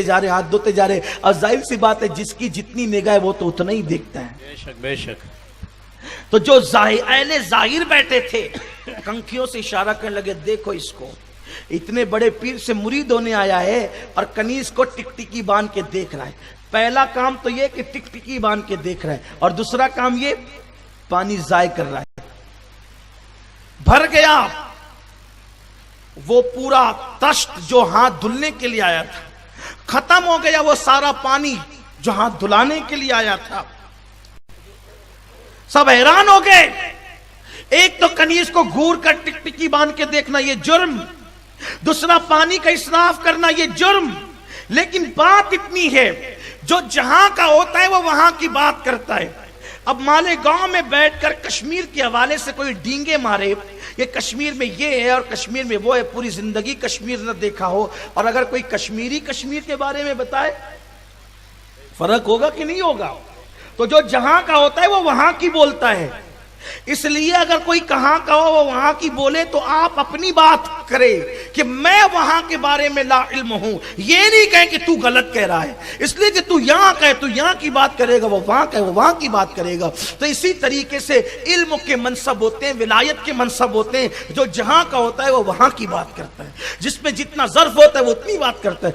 جا رہے، ہاتھ دھوتے جا رہے، اور ظاہر سی بات ہے جس کی جتنی نگاہ ہے وہ تو اتنا ہی دیکھتا ہے۔ بے شک بے شک۔ تو جو اہل ظاہر بیٹھے تھے کنکھیوں سے اشارہ کرنے لگے، دیکھو اس کو، اتنے بڑے پیر سے مرید ہونے آیا ہے اور کنیز کو ٹکٹکی باندھ کے دیکھ رہا ہے۔ پہلا کام تو یہ کہ ٹکٹکی باندھ کے دیکھ رہا ہے، اور دوسرا کام یہ پانی ضائع کر رہا ہے۔ بھر گیا وہ پورا تشت جو ہاتھ دھلنے کے لیے آیا تھا، ختم ہو گیا وہ سارا پانی جو ہاتھ دھلانے کے لیے آیا تھا۔ سب حیران ہو گئے، ایک تو کنیز کو گھور کر ٹکٹکی باندھ کے دیکھنا یہ جرم، دوسرا پانی کا اسراف کرنا یہ جرم، لیکن بات اتنی ہے جو جہاں کا ہوتا ہے وہ وہاں کی بات کرتا ہے۔ اب مالیگاؤں میں بیٹھ کر کشمیر کے حوالے سے کوئی ڈینگے مارے، یہ کشمیر میں یہ ہے اور کشمیر میں وہ ہے، پوری زندگی کشمیر نہ دیکھا ہو، اور اگر کوئی کشمیری کشمیر کے بارے میں بتائے، فرق ہوگا کہ نہیں ہوگا؟ تو جو جہاں کا ہوتا ہے وہ وہاں کی بولتا ہے، اس لیے اگر کوئی کہاں کا ہو وہ وہاں کی بولے تو آپ اپنی بات کرے کہ میں وہاں کے بارے میں لا علم ہوں، یہ نہیں کہیں کہ تو غلط کہہ رہا ہے، اس لیے کہ تو یہاں کہے تو یہاں کی بات کرے گا، وہ وہاں کہے وہ وہاں کی بات کرے گا۔ تو اسی طریقے سے علم کے منصب ہوتے ہیں، ولایت کے منصب ہوتے ہیں، جو جہاں کا ہوتا ہے وہ وہاں کی بات کرتا ہے، جس میں جتنا ظرف ہوتا ہے وہ اتنی بات کرتا ہے،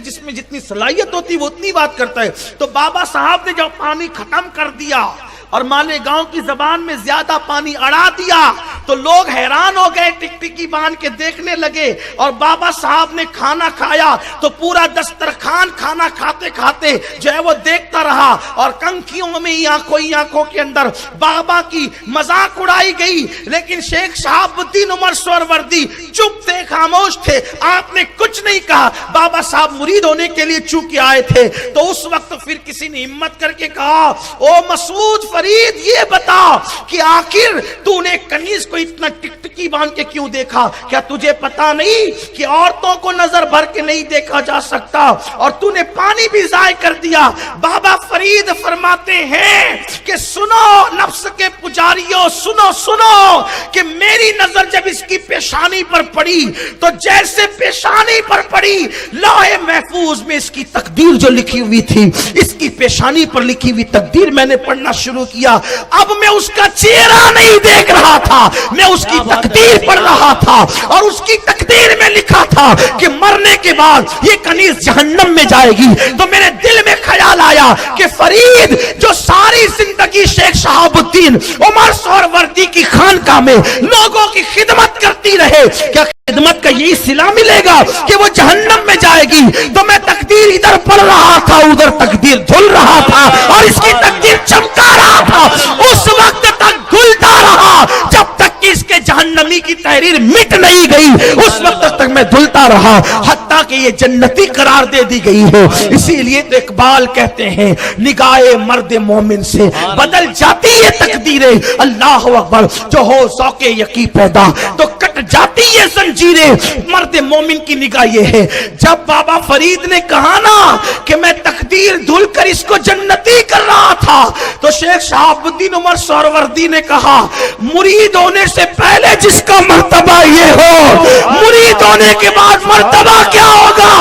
جس میں جتنی صلاحیت ہوتی ہے وہ اتنی بات کرتا ہے۔ تو بابا صاحب نے جب پانی ختم کر دیا اور مالیگاؤں کی زبان میں زیادہ پانی اڑا دیا تو لوگ حیران ہو گئے، ٹکٹکی باندھ کے دیکھنے لگے، اور بابا صاحب نے کھانا کھایا تو پورا دسترخوان کھانا کھاتے کھاتے جو ہے وہ دیکھتا رہا، اور کنکھیوں میں آنکھوں کے اندر بابا کی مذاق اڑائی گئی، لیکن شیخ شہاب الدین عمر سہروردی چپ تھے، خاموش تھے، آپ نے کچھ نہیں کہا۔ بابا صاحب مرید ہونے کے لیے چونکہ آئے تھے تو اس وقت پھر کسی نے ہمت کر کے کہا، او مسعود فرید یہ بتا کہ آخر تو نے کنیز کو اتنا ٹکٹکی باندھ کے کیوں دیکھا؟ کیا تجھے پتا نہیں کہ عورتوں کو نظر بھر کے نہیں دیکھا جا سکتا، اور تو نے پانی بھی ضائع کر دیا؟ بابا فرید فرماتے ہیں کہ سنو نفس کے پجاریوں، سنو سنو کہ میری نظر جب اس کی پیشانی پر پڑی تو جیسے پیشانی پر پڑی لوح محفوظ میں اس کی تقدیر جو لکھی ہوئی تھی، اس کی پیشانی پر لکھی ہوئی تقدیر میں نے پڑھنا شروع کیا۔ اب میں اس کا چہرہ نہیں دیکھ رہا تھا، میں اس کی تقدیر پڑھ رہا تھا، اور اس کی تقدیر میں لکھا تھا کہ مرنے کے بعد یہ کنیز جہنم میں جائے گی۔ تو میرے دل میں خیال آیا کہ فرید جو ساری زندگی شیخ شہاب الدین عمر سہروردی کی خانقاہ میں لوگوں کی خدمت کرتی رہے، کیا خدمت کا یہی صلہ ملے گا کہ وہ جہنم میں جائے گی؟ تو میں تقدیر ادھر پڑھ رہا تھا، ادھر تقدیر دھل رہا تھا، اور اس کی تقدیر چمکا رہا تھا، اس وقت تک دھلتا رہا جب تک کہ اس کے جہنمی کی تحریر مٹ نہیں گئی، اس وقت تک میں دھلتا رہا، حتیٰ کہ یہ جنتی قرار دے دی گئی ہے۔ اسی لیے تو اقبال کہتے ہیں نگاہ مرد مومن سے بدل جاتی ہے تقدیریں، اللہ اکبر، جو ہو ذوق یقین پیدا تو کٹ جاتی ہے زنجیریں، مرد مومن کی نگاہ یہ ہے۔ جب بابا فرید نے کہا نا کہ میں تقدیر دھل کر اس کو جنتی کر رہا تھا، تو شیخ شہاب الدین عمر سہروردی نے کہا مرید ہونے سے پہلے جس کا مرتبہ یہ ہو، مرید ہونے کے بعد مرتبہ کیا ہوگا؟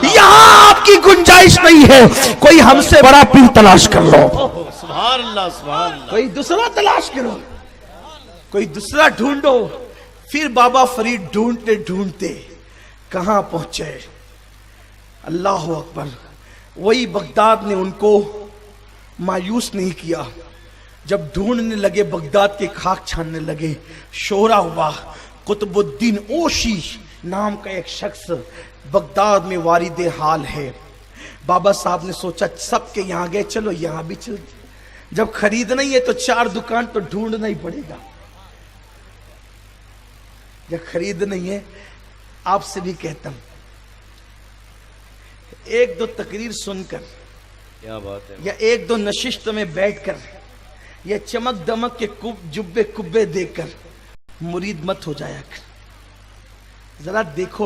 یہاں آپ کی گنجائش نہیں ہے، کوئی ہم سے بڑا پیر تلاش کر لو، سبحان اللہ سبحان اللہ، کوئی دوسرا تلاش کرو، کوئی دوسرا ڈھونڈو۔ پھر بابا فرید ڈھونڈتے ڈھونڈتے کہاں پہنچے؟ اللہ اکبر، وہی بغداد نے ان کو مایوس نہیں کیا۔ جب ڈھونڈنے لگے، بغداد کے خاک چھاننے لگے، شورا ہوا، قطب الدین اوشی نام کا ایک شخص بغداد میں وارد حال ہے۔ بابا صاحب نے سوچا سب کے یہاں گئے، چلو یہاں بھی چل، جب خریدنا ہی ہے تو 4 دکان تو ڈھونڈنا ہی پڑے گا، جب خرید نہیں ہے۔ آپ سے بھی کہتا ہوں، ایک دو تقریر سن کر کیا بات ہے، یا ایک دو نشست میں بیٹھ کر یا چمک دمک کے جبے کبے دیکھ کر مرید مت ہو جایا کر، ذرا دیکھو